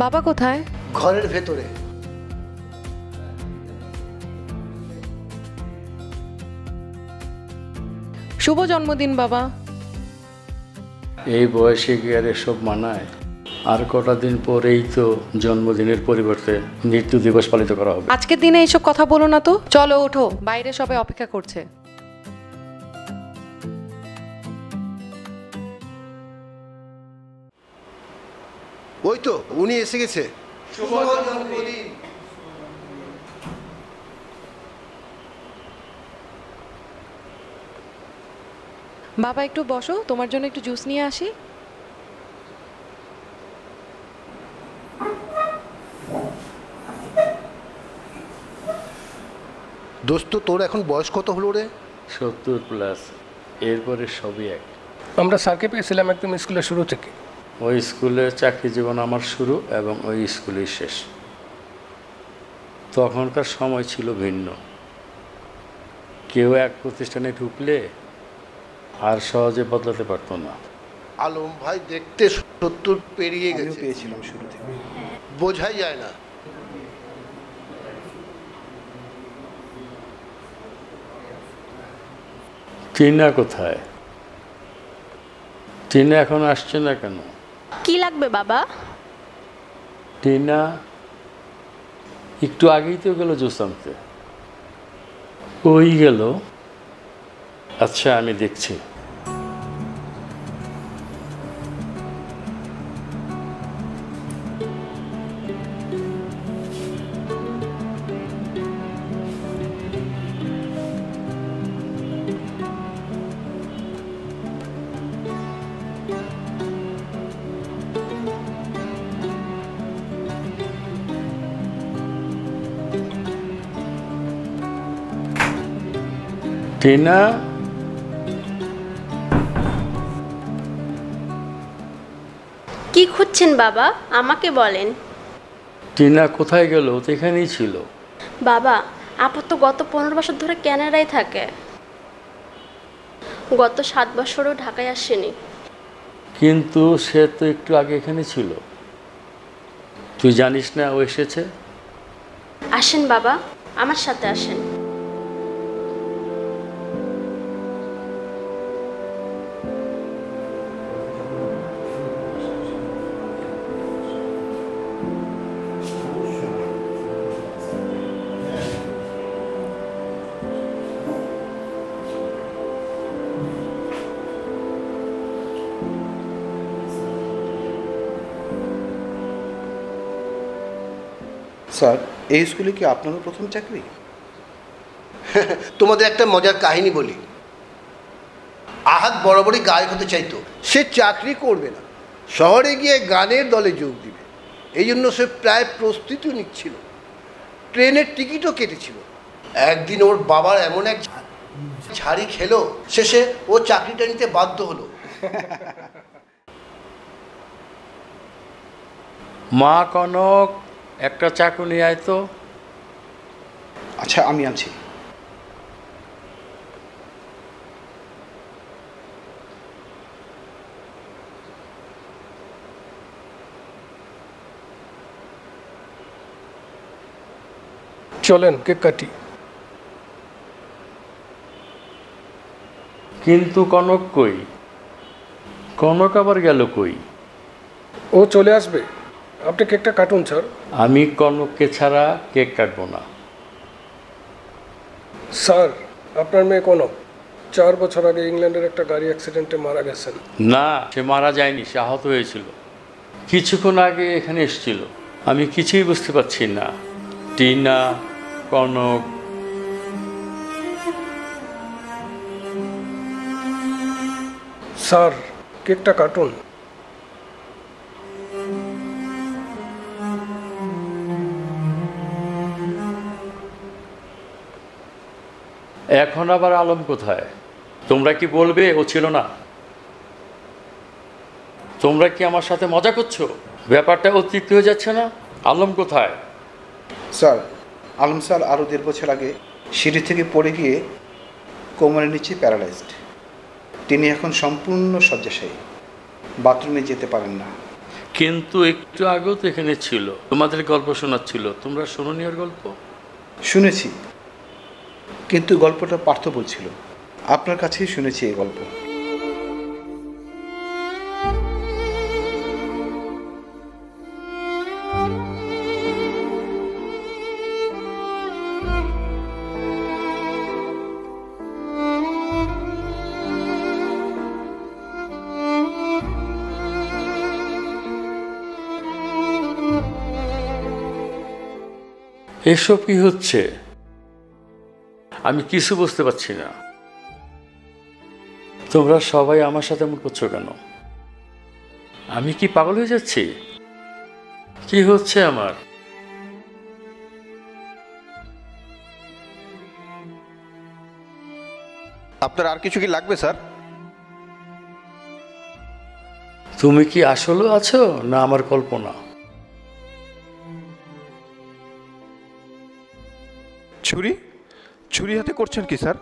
বাবা কোথায়? ঘরের ভেতরে। শুভ জন্মদিন বাবা। এই বয়সে কি আর এসব মানায়? আর কটা দিন পরেই তো জন্মদিনের পরিবর্তে মৃত্যু দিবস পালিত করা হবে। আজকের দিনে এইসব কথা বলো না তো। চলো ওঠো, বাইরে সবাই অপেক্ষা করছে। ওই তো উনি এসে গেছে। শুভ জন্মদিন। বাবা একটু বসো, তোমার জন্য একটু জুস নিয়ে আসি। দোস্ত, তোর এখন বয়স কত হলো রে? 70+। এরপরে সবই এক। আমরা স্যারকে পেয়েছিলাম একদম স্কুলের শুরু থেকে। ওই স্কুলে চাকরি জীবন আমার শুরু এবং ওই স্কুলেই শেষ। তখনকার সময় ছিল ভিন্ন। কেউ এক প্রতিষ্ঠানে ঢুকলে আর সহজে বদলাতে পারতো না। আলম ভাই দেখতে 70 পেরিয়ে গেছে। পেয়েছিলাম শুরু থেকে। বোঝাই যায় না। টিনা কোথায়? টিনা এখন আসছে না কেন? কি লাগবে বাবা? টিনা একটু আগেই তো গেল জুস আনতে। ওই গেল। আচ্ছা, আমি দেখছি। টিনা, কি খুঁজছেন বাবা? আমাকে বলেন। টিনা কোথায় গেল? তো এখানেই ছিল। বাবা, আপু তো গত 15 বছর ধরে কানাডায় থাকে। গত 7 বছরও ঢাকায় আসেনি। কিন্তু সে তো একটু আগে এখানে ছিল। তুই জানিস না ও এসেছে? আসেন বাবা, আমার সাথে আসেন। স্যার, এই স্কুলে কি আপনারও প্রথম চাকরি? তোমাদের একটা মজার কাহিনী বলি। আহাদ বরাবরই গায়ক হতে চাইতো। সে চাকরি করবে না, শহরে গিয়ে গানের দলে যোগ দিবে। এই জন্য সে প্রায় প্রস্তুতিও নিচ্ছিল, ট্রেনের টিকিটও কেটেছিল। একদিন ওর বাবার এমন এক ঝাড়ি খেলো, শেষে ও চাকরিটা নিতে বাধ্য হলো। মা কনক, একটা চাকু নিয়ে আয় তো। আচ্ছা, আমি আছি। চলেন কেক কাটি। কিন্তু কনক কই? কনক আবার গেল কই? ও চলে আসবে, আপনি কেকটা কাটুন স্যার। আমি কনককে ছাড়া কেক কাটবো না। স্যার, আপনার মেয়ে কনক 4 বছর আগে ইংল্যান্ডের একটা গাড়ি অ্যাক্সিডেন্টে মারা গেছেন। না, সে মারা যায়নি, সে আহত হয়েছিল। কিছুক্ষণ আগে এখানে এসেছিল। আমি কিছুই বুঝতে পারছি না। টিনা, কনক। স্যার, কেকটা কাটুন। এখন আবার আলম কোথায়? তোমরা কি বলবে ও ছিল না? তোমরা কি আমার সাথে মজা করছো? ব্যাপারটা অতিরিক্ত হয়ে যাচ্ছে না? আলম কোথায়? স্যার, আলম স্যার আরও 1.5 বছর আগে সিঁড়ি থেকে পড়ে গিয়ে কোমরের নিচে প্যারালাইজড। তিনি এখন সম্পূর্ণ শয্যাশায়ী, বাথরুমে যেতে পারেন না। কিন্তু একটু আগেও তো এখানে ছিল, তোমাদের গল্প শোনাচ্ছিল। তোমরা শোনোনি ওর গল্প? শুনেছি, কিন্তু গল্পটা পার্থ বলছিল। আপনার কাছেই শুনেছি এই গল্প। এসব কি হচ্ছে? আমি কিছু বুঝতে পারছি না। তোমরা সবাই আমার সাথে এমন করছো কেন? আমি কি পাগল হয়ে যাচ্ছি? কি হচ্ছে আমার? আপনার আর কিছু কি লাগবে স্যার? তুমি কি আসলে আছো না আমার কল্পনা? ছুরি ছুরি হাতে করছেন কি স্যার?